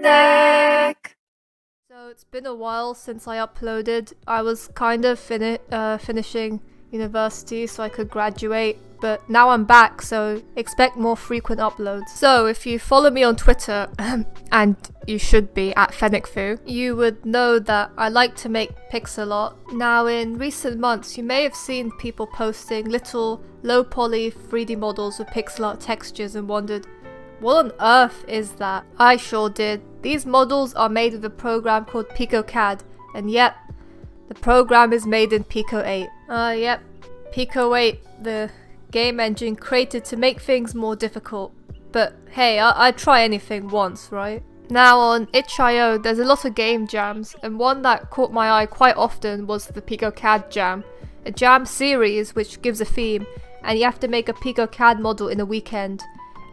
Panic! So it's been a while since I uploaded. I was kind of finishing university so I could graduate, but now I'm back, so expect more frequent uploads. So if you follow me on Twitter, and you should be at FennicFu, you would know that I like to make pixel art. Now in recent months you may have seen people posting little low poly 3D models with pixel art textures and wondered, what on earth is that? I sure did. These models are made with a program called PicoCAD, and yep, the program is made in Pico 8. Yep, Pico 8, the game engine created to make things more difficult. But hey, I'd try anything once, right? Now on itch.io there's a lot of game jams, and one that caught my eye quite often was the PicoCAD jam. A jam series which gives a theme, and you have to make a PicoCAD model in a weekend.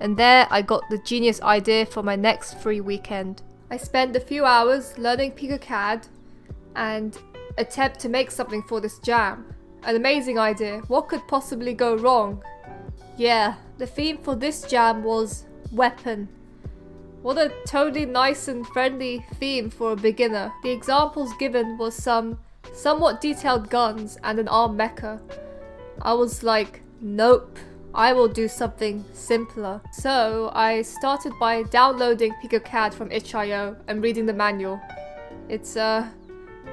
And there I got the genius idea for my next free weekend. I spent a few hours learning PicoCAD and attempt to make something for this jam. An amazing idea. What could possibly go wrong? Yeah, the theme for this jam was weapon. What a totally nice and friendly theme for a beginner. The examples given was some somewhat detailed guns and an armed mecha. I was like, nope. I will do something simpler. So I started by downloading PicoCAD from itch.io and reading the manual. It's a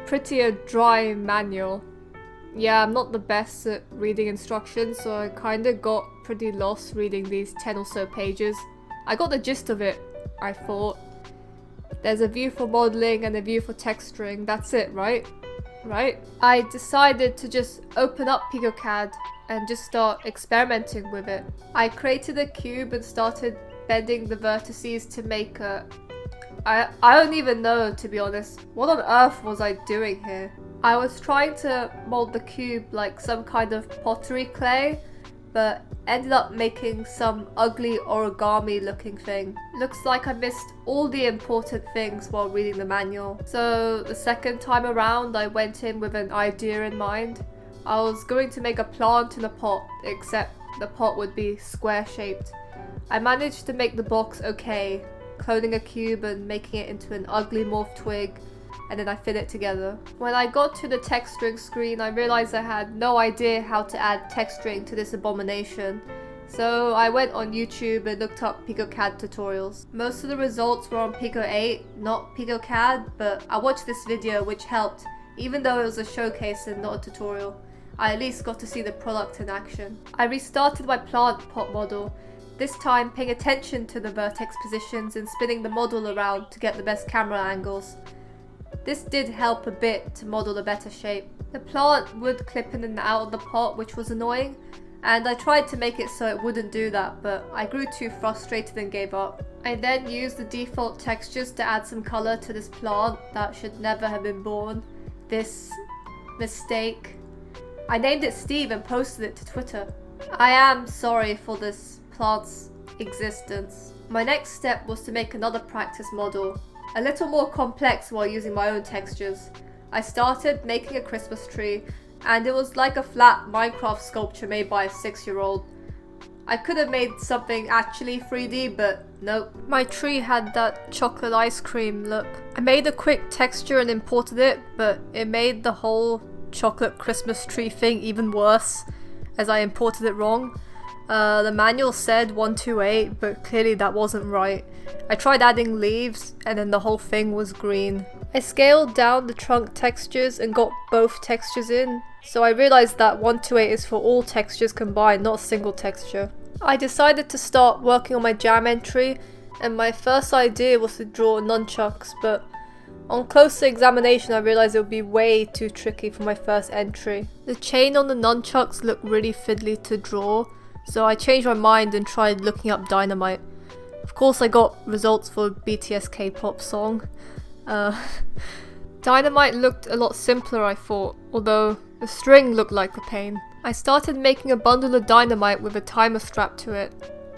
pretty dry manual. Yeah, I'm not the best at reading instructions, so I kinda got pretty lost reading these 10 or so pages. I got the gist of it, I thought. There's a view for modeling and a view for texturing, that's it, right? I decided to just open up PicoCAD and just start experimenting with it. I created a cube and started bending the vertices to make a... I don't even know, to be honest. What on earth was I doing here? I was trying to mold the cube like some kind of pottery clay, but ended up making some ugly origami looking thing. Looks like I missed all the important things while reading the manual. So the second time around I went in with an idea in mind. I was going to make a plant in a pot, except the pot would be square shaped. I managed to make the box okay, cloning a cube and making it into an ugly morph twig, and then I fit it together. When I got to the texturing screen, I realized I had no idea how to add texturing to this abomination. So I went on YouTube and looked up PicoCAD tutorials. Most of the results were on Pico 8, not PicoCAD, but I watched this video which helped, even though it was a showcase and not a tutorial. I at least got to see the product in action. I restarted my plant pot model, this time paying attention to the vertex positions and spinning the model around to get the best camera angles. This did help a bit to model a better shape. The plant would clip in and out of the pot, which was annoying, and I tried to make it so it wouldn't do that, but I grew too frustrated and gave up. I then used the default textures to add some colour to this plant that should never have been born. This mistake. I named it Steve and posted it to Twitter. I am sorry for this plant's existence. My next step was to make another practice model, a little more complex while using my own textures. I started making a Christmas tree, and it was like a flat Minecraft sculpture made by a 6-year-old. I could have made something actually 3D, but nope. My tree had that chocolate ice cream look. I made a quick texture and imported it, but it made the whole chocolate Christmas tree thing even worse, as I imported it wrong. The manual said 128, but clearly that wasn't right. I tried adding leaves, and then the whole thing was green. I scaled down the trunk textures and got both textures in, so I realized that 128 is for all textures combined, not a single texture. I decided to start working on my jam entry, and my first idea was to draw nunchucks, but on closer examination I realized it would be way too tricky for my first entry. The chain on the nunchucks looked really fiddly to draw, so I changed my mind and tried looking up dynamite. Of course I got results for BTS K-pop song. Dynamite looked a lot simpler, I thought, although the string looked like a pain. I started making a bundle of dynamite with a timer strapped to it.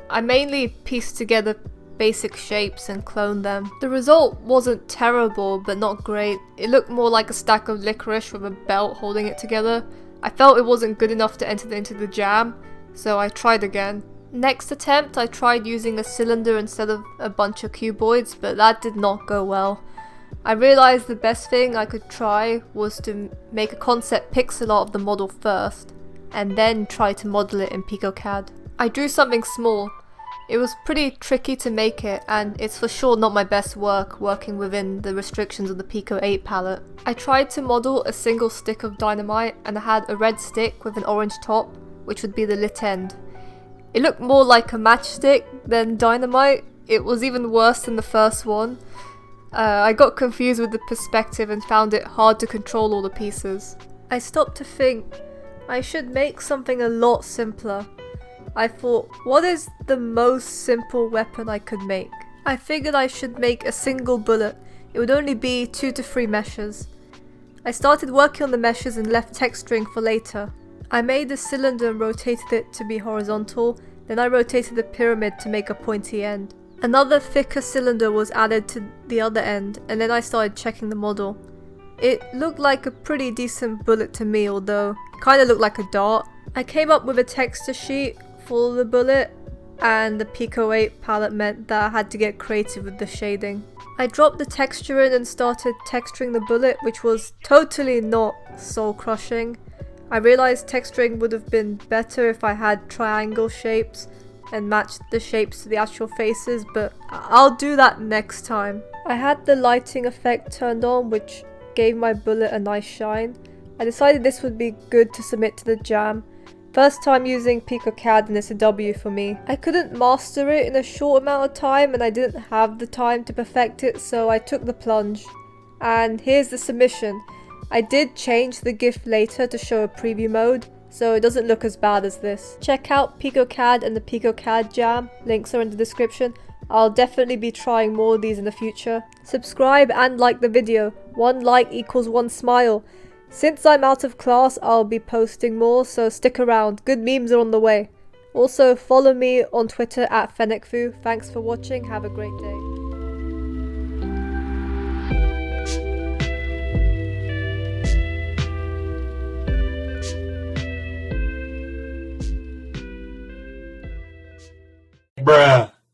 I mainly pieced together basic shapes and cloned them. The result wasn't terrible, but not great. It looked more like a stack of licorice with a belt holding it together. I felt it wasn't good enough to enter into the jam, so I tried again. Next attempt, I tried using a cylinder instead of a bunch of cuboids, but that did not go well. I realized the best thing I could try was to make a concept pixel art of the model first, and then try to model it in PicoCAD. I drew something small. It was pretty tricky to make it, and it's for sure not my best work working within the restrictions of the Pico 8 palette. I tried to model a single stick of dynamite, and I had a red stick with an orange top, which would be the lit end. It looked more like a matchstick than dynamite. It was even worse than the first one. I got confused with the perspective and found it hard to control all the pieces. I stopped to think, I should make something a lot simpler. I thought, what is the most simple weapon I could make? I figured I should make a single bullet. It would only be 2 to 3 meshes. I started working on the meshes and left texturing for later. I made a cylinder and rotated it to be horizontal, then I rotated the pyramid to make a pointy end. Another thicker cylinder was added to the other end, and then I started checking the model. It looked like a pretty decent bullet to me, although it kinda looked like a dart. I came up with a texture sheet for the bullet, and the Pico 8 palette meant that I had to get creative with the shading. I dropped the texture in and started texturing the bullet, which was totally not soul crushing. I realized texturing would have been better if I had triangle shapes and matched the shapes to the actual faces, but I'll do that next time. I had the lighting effect turned on, which gave my bullet a nice shine. I decided this would be good to submit to the jam. First time using PicoCAD and it's a W for me. I couldn't master it in a short amount of time and I didn't have the time to perfect it, so I took the plunge. And here's the submission. I did change the GIF later to show a preview mode, so it doesn't look as bad as this. Check out PicoCAD and the PicoCAD Jam, links are in the description. I'll definitely be trying more of these in the future. Subscribe and like the video. 1 like equals 1 smile. Since I'm out of class, I'll be posting more, so stick around. Good memes are on the way. Also, follow me on Twitter at Fennecfu. Thanks for watching, have a great day. Bruh.